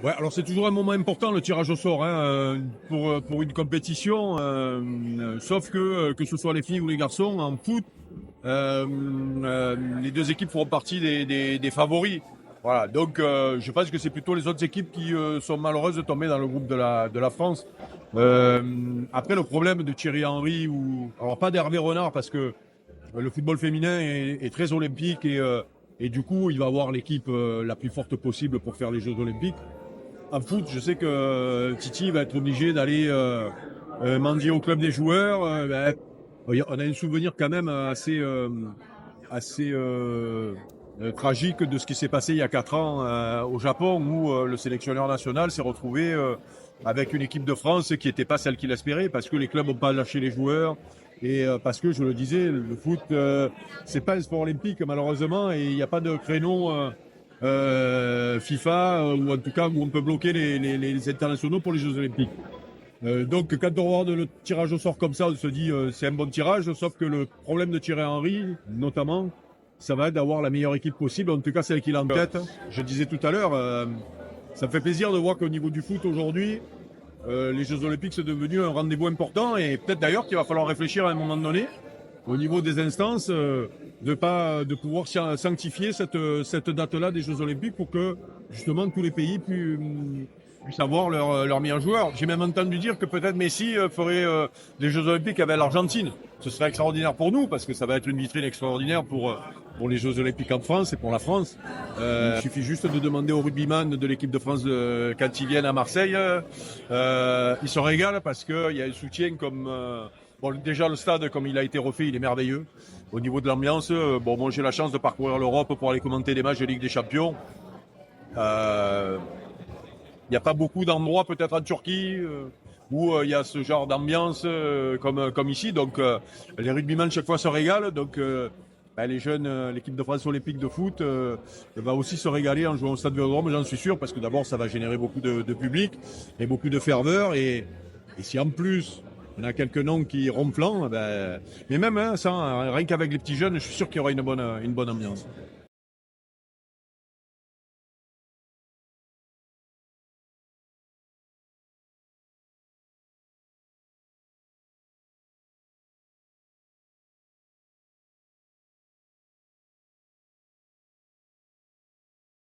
Ouais, alors c'est toujours un moment important le tirage au sort hein, pour une compétition, sauf que ce soit les filles ou les garçons en foot, les deux équipes feront partie des favoris. Voilà, donc je pense que c'est plutôt les autres équipes qui sont malheureuses de tomber dans le groupe de la France. Après le problème de Thierry Henry ou alors pas d'Hervé Renard parce que le football féminin est très olympique et du coup il va avoir l'équipe la plus forte possible pour faire les Jeux olympiques. En foot, je sais que Titi va être obligé d'aller mendier au club des joueurs. On a un souvenir quand même assez tragique de ce qui s'est passé il y a 4 ans au Japon où le sélectionneur national s'est retrouvé avec une équipe de France qui n'était pas celle qu'il espérait parce que les clubs n'ont pas lâché les joueurs et parce que, je le disais, le foot, c'est pas un sport olympique malheureusement et il n'y a pas de créneau FIFA ou en tout cas où on peut bloquer les internationaux pour les Jeux olympiques. Donc quand on regarde le tirage au sort comme ça, on se dit c'est un bon tirage, sauf que le problème de Thierry Henry, notamment, ça va être d'avoir la meilleure équipe possible, en tout cas celle qu'il a en tête. Je disais tout à l'heure, ça me fait plaisir de voir qu'au niveau du foot aujourd'hui, les Jeux olympiques c'est devenu un rendez-vous important et peut-être d'ailleurs qu'il va falloir réfléchir à un moment donné au niveau des instances de pouvoir sanctifier cette date-là des Jeux olympiques pour que justement tous les pays puissent avoir leurs meilleurs joueurs. J'ai même entendu dire que peut-être Messi ferait des Jeux olympiques avec l'Argentine. Ce serait extraordinaire pour nous parce que ça va être une vitrine extraordinaire pour les Jeux olympiques en France et pour la France. Il suffit juste de demander aux rugbyman de l'équipe de France quand ils viennent à Marseille. Ils se régalent parce qu'il y a un soutien comme... Bon, déjà, le stade, comme il a été refait, il est merveilleux. Au niveau de l'ambiance, moi, j'ai la chance de parcourir l'Europe pour aller commenter des matchs de Ligue des Champions. Il n'y a pas beaucoup d'endroits, peut-être en Turquie, où il y a ce genre d'ambiance comme ici. Donc, les rugbymen, chaque fois, se régalent. Donc, les jeunes, l'équipe de France olympique de foot va aussi se régaler en jouant au stade Vélodrome, j'en suis sûr, parce que d'abord, ça va générer beaucoup de public et beaucoup de ferveur. Et si en plus... On a quelques noms qui ronflant, mais même rien qu'avec les petits jeunes, je suis sûr qu'il y aura une bonne ambiance.